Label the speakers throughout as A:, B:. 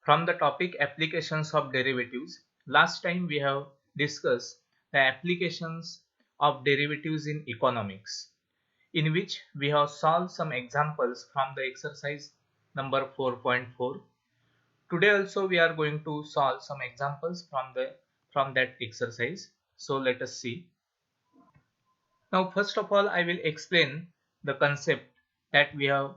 A: from the topic applications of derivatives. Last time we have discussed the applications of derivatives in economics, in which we have solved some examples from the exercise number 4.4. Today also we are going to solve some examples from that exercise. So let us see. Now first of all I will explain the concept that we have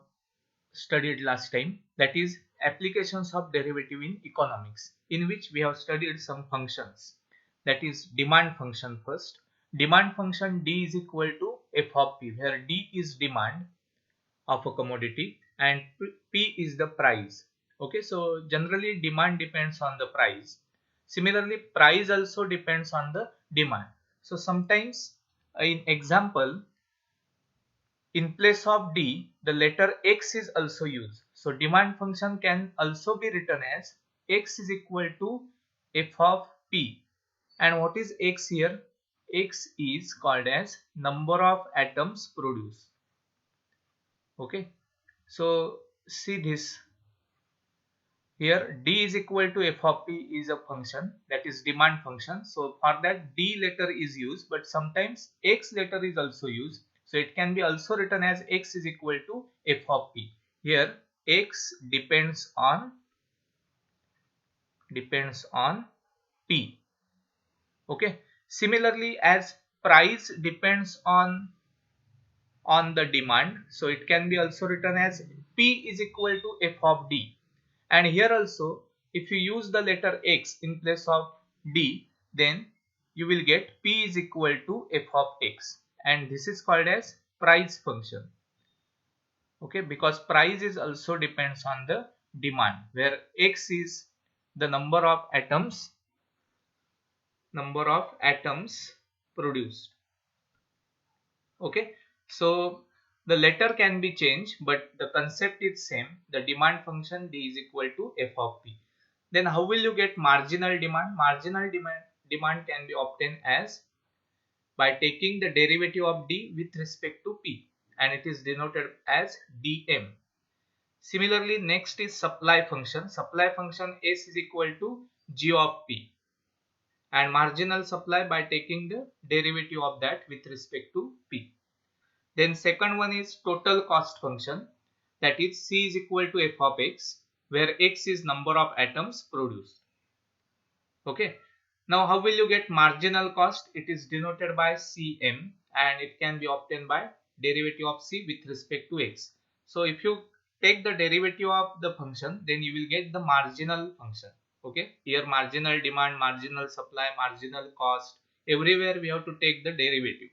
A: studied last time, that is applications of derivative in economics, in which we have studied some functions, that is demand function first. Demand function D is equal to f of p, where D is demand of a commodity and p is the price. Okay, so generally demand depends on the price. Similarly price also depends on the demand. So sometimes in example, in place of D, the letter X is also used. So demand function can also be written as X is equal to f of P. And what is X here? X is called as number of atoms produced. Okay. So see this. Here D is equal to f of P is a function, that is demand function. So for that D letter is used, but sometimes X letter is also used. So it can be also written as X is equal to f of P. Here X depends on P. Okay. Similarly as price depends on the demand, so it can be also written as P is equal to f of D. And here also if you use the letter X in place of D, then you will get P is equal to f of X, and this is called as price function. Okay, because price is also depends on the demand, where X is the number of atoms produced. Okay, so the letter can be changed, but the concept is same. The demand function D is equal to f of P. Then how will you get marginal demand? Marginal demand can be obtained as by taking the derivative of D with respect to P, and it is denoted as dm. Similarly, next is supply function. Supply function S is equal to G of P, and marginal supply by taking the derivative of that with respect to P. Then second one is total cost function, that is C is equal to f of X, where X is number of atoms produced. Okay. Now how will you get marginal cost? It is denoted by Cm, and it can be obtained by derivative of C with respect to X. So if you take the derivative of the function, then you will get the marginal function. Okay. Here marginal demand, marginal supply, marginal cost, everywhere we have to take the derivative.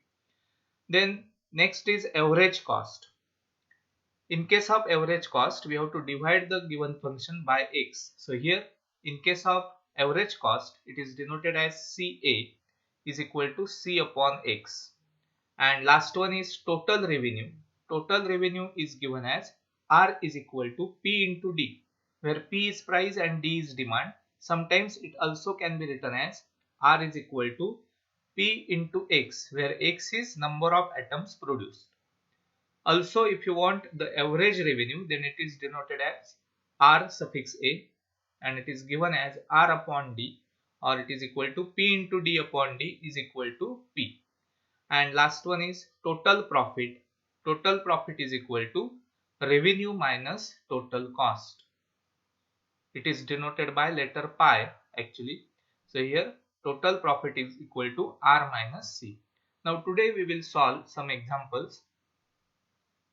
A: Then next is average cost. In case of average cost, we have to divide the given function by X. So here in case of average cost, it is denoted as CA is equal to C upon X. And last one is total revenue. Total revenue is given as R is equal to P into D, where P is price and D is demand. Sometimes it also can be written as R is equal to P into X, where X is number of atoms produced. Also, if you want the average revenue, then it is denoted as R suffix A, and it is given as R upon D, or it is equal to P into D upon D is equal to P. And last one is total profit. Total profit is equal to revenue minus total cost. It is denoted by letter pi actually. So here total profit is equal to R minus C. Now today we will solve some examples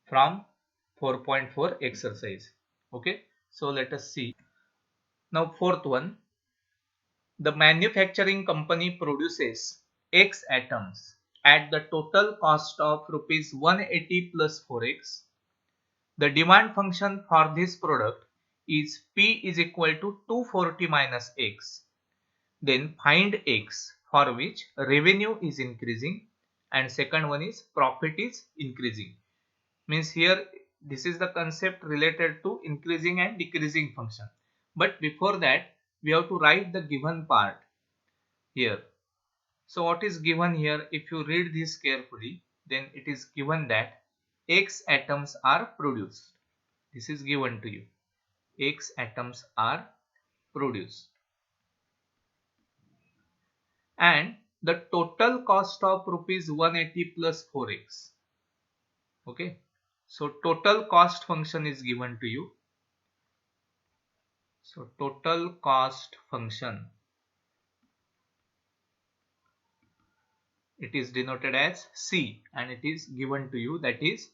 A: from 4.4 exercise. Okay, so let us see. Now fourth one, the manufacturing company produces X atoms at the total cost of rupees 180 plus 4x. The demand function for this product is P is equal to 240 minus X. Then find X, for which revenue is increasing and second one is profit is increasing. Means here this is the concept related to increasing and decreasing function. But before that we have to write the given part here. So what is given here, if you read this carefully, then it is given that X atoms are produced. This is given to you. X atoms are produced. And the total cost of rupees 180 plus 4x. Okay, so total cost function is given to you. So total cost function, it is denoted as C, and it is given to you, that is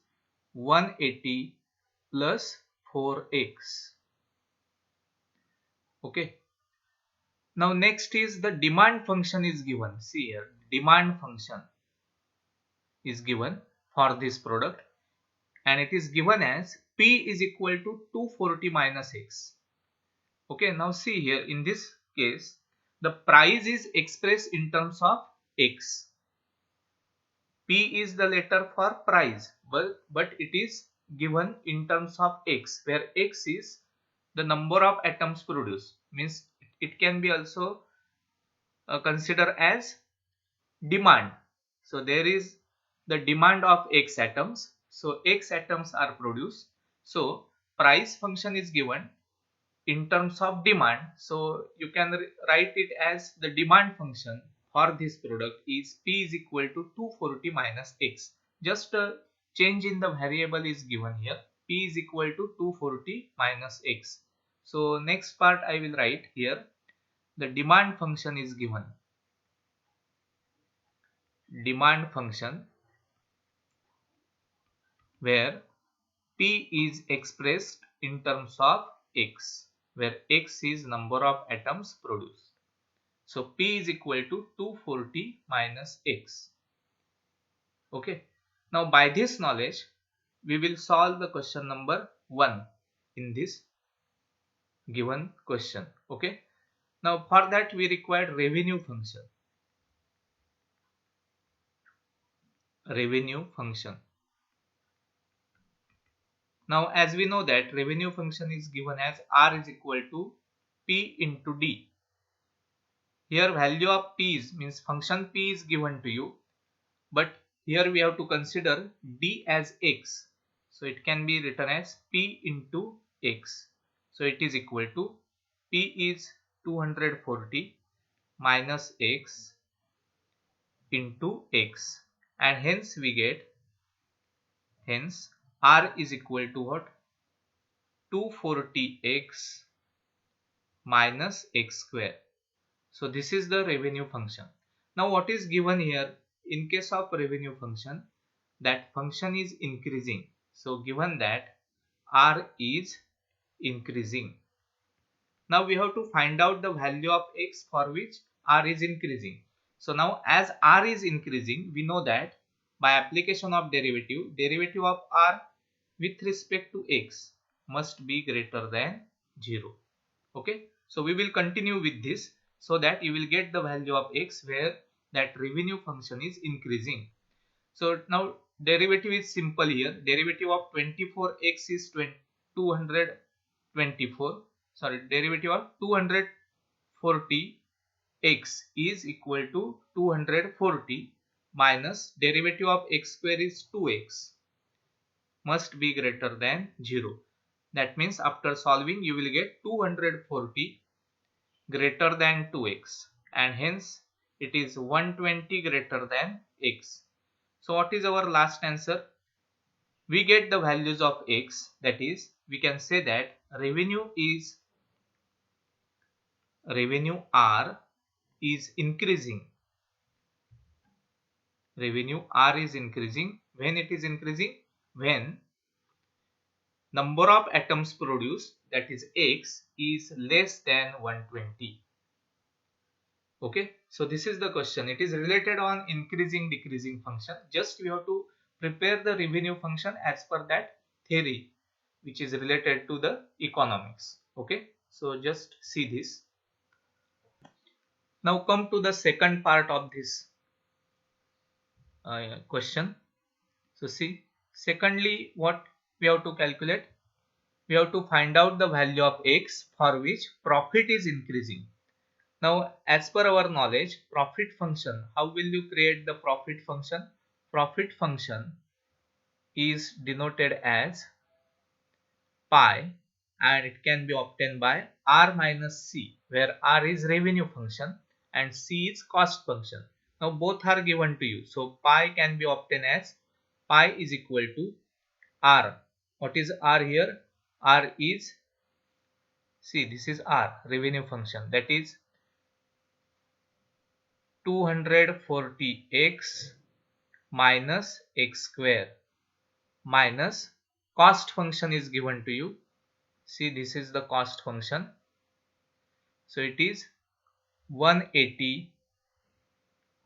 A: 180 plus 4x. Okay, now next is the demand function is given. See here, demand function is given for this product, and it is given as P is equal to 240 minus X. Okay, now see here, in this case the price is expressed in terms of X. P is the letter for price, but it is given in terms of X, where X is the number of atoms produced. Means it can be also considered as demand. So there is the demand of X atoms. So X atoms are produced. So price function is given in terms of demand. So you can write it as the demand function for this product is P is equal to 240 minus X. Just a change in the variable is given here. P is equal to 240 minus X. So next part I will write here, the demand function is given. Demand function where P is expressed in terms of X, where X is number of atoms produced. So P is equal to 240 minus X. Okay. Now by this knowledge, we will solve the question number 1 in this given question. Okay. Now for that we require revenue function. Revenue function. Now as we know that revenue function is given as R is equal to P into D. Here value of P is, means function P is given to you, but here we have to consider D as X. So it can be written as P into X. So it is equal to P is 240 minus X into X, and hence we get, hence R is equal to what? 240x minus X square. So this is the revenue function. Now what is given here? In case of revenue function, that function is increasing. So given that R is increasing. Now we have to find out the value of X for which R is increasing. So now as R is increasing, we know that by application of derivative, derivative of R with respect to X must be greater than 0. Okay. So we will continue with this so that you will get the value of X where that revenue function is increasing. So now derivative is simple here. Derivative of 24x is 224. Sorry, derivative of 240x is equal to 240 minus derivative of x square is 2x, must be greater than 0. That means after solving you will get 240 greater than 2x, and hence it is 120 greater than x. So what is our last answer? We get the values of X, that is we can say that revenue R is increasing. Revenue R is increasing. When it is increasing? When number of atoms produced, that is X, is less than 120. Okay, so this is the question. It is related on increasing decreasing function. Just we have to prepare the revenue function as per that theory which is related to the economics. Okay, so just see this. Now come to the second part of this question. So see, secondly what we have to calculate? We have to find out the value of X for which profit is increasing. Now as per our knowledge, profit function, how will you create the profit function? Profit function is denoted as pi, and it can be obtained by R minus C, where R is revenue function and C is cost function. Now both are given to you. So pi can be obtained as pi is equal to R. What is R here? R is, see, this is R, revenue function, that is 240x minus x square minus cost function is given to you. See, this is the cost function. So it is 180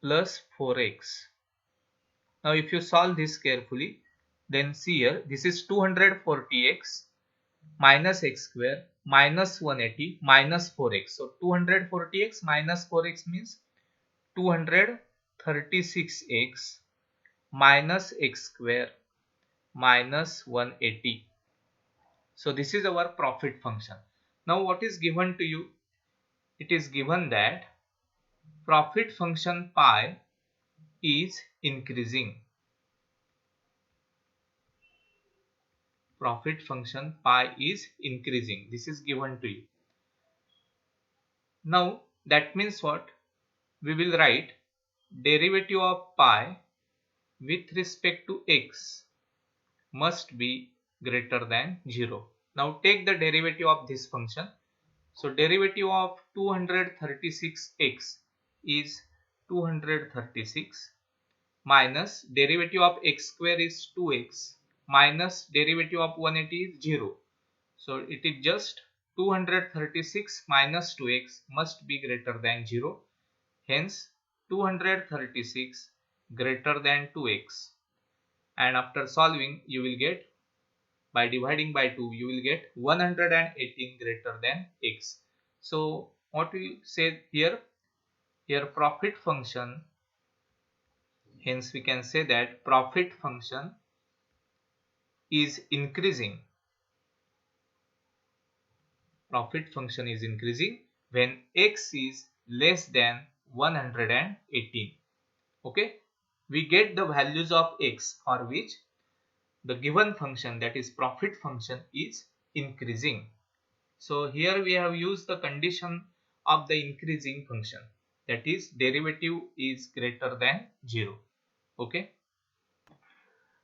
A: plus 4x. Now if you solve this carefully, then see here, this is 240x minus x square minus 180 minus 4x. So 240x minus 4x means 236x minus x square minus 180. So this is our profit function. Now what is given to you? It is given that profit function pi is increasing. Profit function pi is increasing. This is given to you. Now that means what? We will write derivative of pi with respect to x must be greater than 0. Now take the derivative of this function. So derivative of 236x is 236 minus derivative of x square is 2x minus derivative of 180 is 0. So it is just 236 minus 2x must be greater than 0. Hence 236 greater than 2x. And after solving, you will get, by dividing by 2, you will get 118 greater than x. So what we say here? Here profit function, hence we can say that profit function is increasing. Profit function is increasing when x is less than 118. Okay, we get the values of x for which the given function, that is profit function, is increasing. So here we have used the condition of the increasing function, that is derivative is greater than 0. Okay.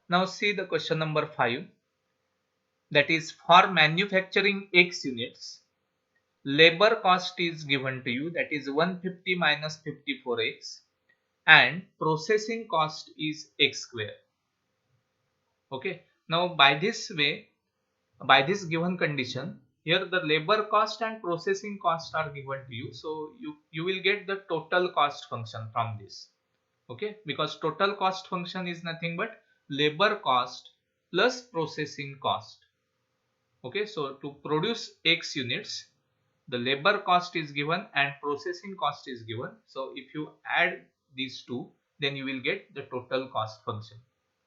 A: Now see the question number 5, that is for manufacturing x units, labor cost is given to you, that is 150 minus 54x, and processing cost is x square. Okay. Now by this way, by this given condition, here the labor cost and processing cost are given to you. So you will get the total cost function from this. Okay, because total cost function is nothing but labor cost plus processing cost. Okay, so to produce x units, the labor cost is given and processing cost is given. So if you add these two, then you will get the total cost function.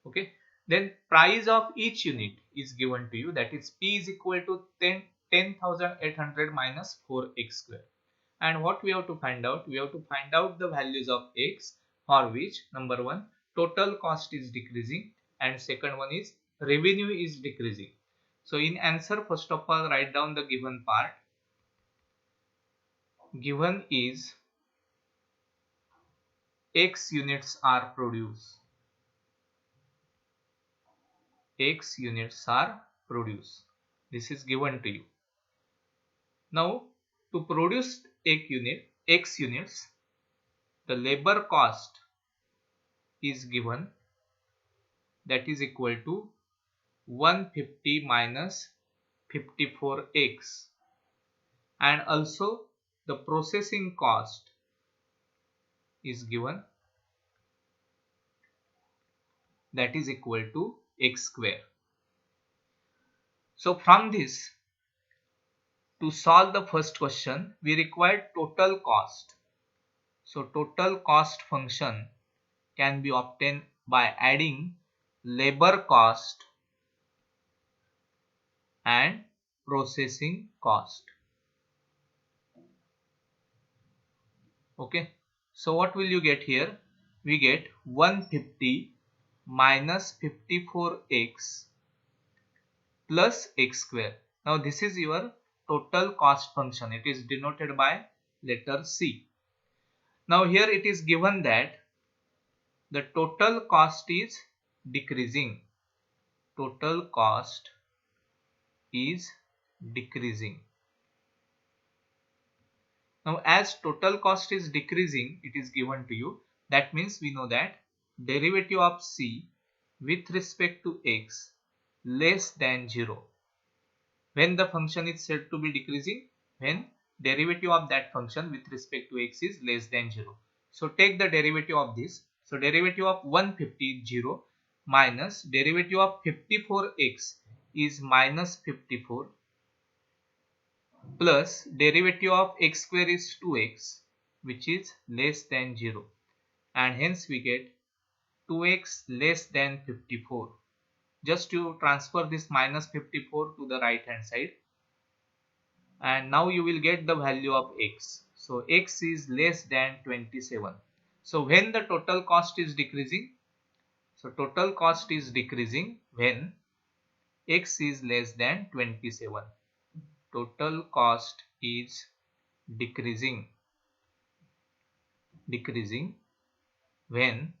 A: Okay, then price of each unit is given to you, that is p is equal to 10,800 minus 4x square. And what we have to find out? We have to find out the values of x for which, number one, total cost is decreasing, and second one is revenue is decreasing. So in answer, first of all, write down the given part. Given is x units are produced. X units are produced. This is given to you. Now to produce x units, the labor cost is given, that is equal to 150 minus 54x, and also the processing cost is given, that is equal to x square. So from this, to solve the first question, we require total cost. So total cost function can be obtained by adding labor cost and processing cost. Okay, so what will you get here? We get 150 minus 54x plus x square. Now this is your total cost function. It is denoted by letter C. Now here it is given that the total cost is decreasing. Total cost is decreasing. Now as total cost is decreasing, it is given to you. That means we know that derivative of C with respect to x less than 0. When the function is said to be decreasing? When derivative of that function with respect to x is less than 0. So take the derivative of this. So derivative of 150 is 0 minus derivative of 54x is minus 54 plus derivative of x square is 2x which is less than 0, and hence we get 2x less than 54. Just to transfer this minus 54 to the right hand side, and now you will get the value of x. So x is less than 27. So when the total cost is decreasing? So total cost is decreasing when x is less than 27. Total cost is decreasing when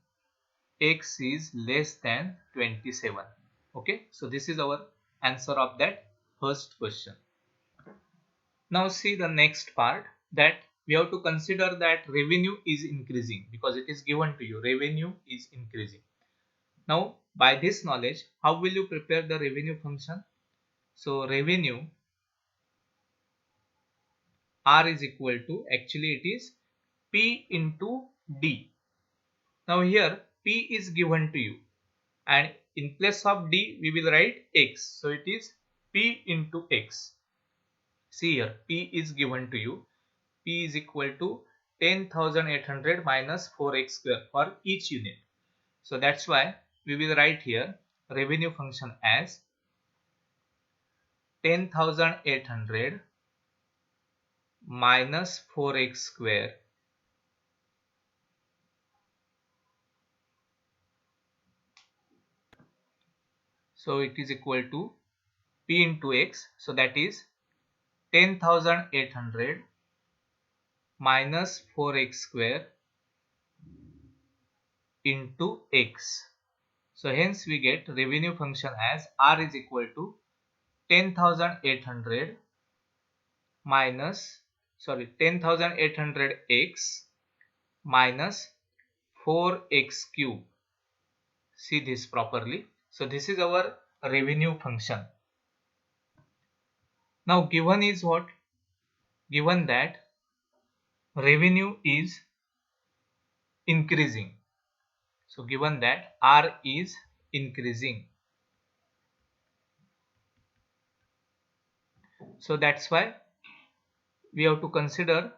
A: x is less than 27. Okay, so this is our answer of that first question. Now see the next part, that we have to consider that revenue is increasing because it is given to you, revenue is increasing. Now by this knowledge, how will you prepare the revenue function? So revenue R is equal to, actually it is P into D. Now here P is given to you and in place of D we will write X. So it is P into X. See here, P is given to you. P is equal to 10,800 minus 4x square for each unit. So that's why we will write here revenue function as 10,800 minus 4x square so it is equal to P into X. So that is 10,800 minus 4x square into X. So hence we get revenue function as R is equal to 10,800 minus 10,800x minus 4x cube. See this properly. So this is our revenue function. Now given is what? Given that revenue is increasing. So given that R is increasing. So that's why we have to consider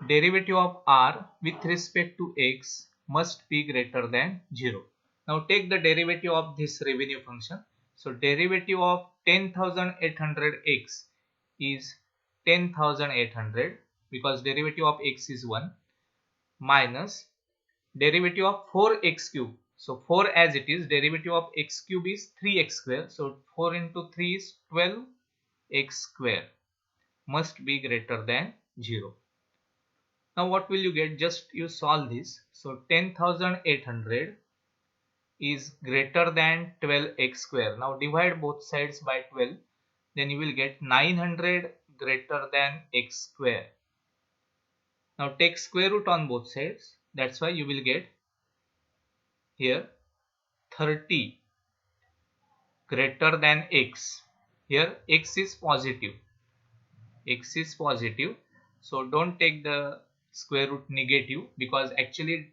A: derivative of R with respect to x must be greater than 0. Now take the derivative of this revenue function. So derivative of 10,800x is 10,800 because derivative of x is 1 minus derivative of 4x cube. So 4 as it is, derivative of x cube is 3x square. So 4 into 3 is 12x square must be greater than 0. Now what will you get? Just you solve this. So 10,800 is greater than 12x square. Now divide both sides by 12. Then you will get 900 greater than x square. Now take square root on both sides. That's why you will get here 30 greater than x. Here x is positive. X is positive. So don't take the square root negative because actually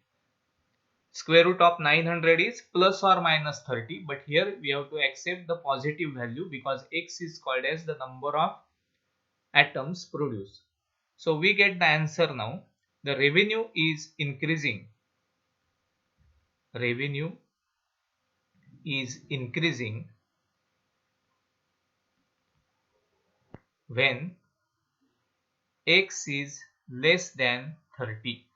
A: square root of 900 is plus or minus 30, but here we have to accept the positive value because x is called as the number of atoms produced. So we get the answer now. The revenue is increasing. Revenue is increasing when x is less than 30.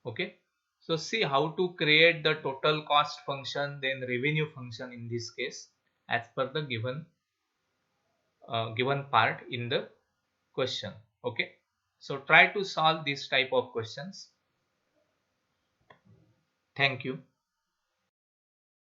A: Okay. So see how to create the total cost function, then revenue function in this case as per the given part in the question. Okay, so try to solve this type of questions. Thank you.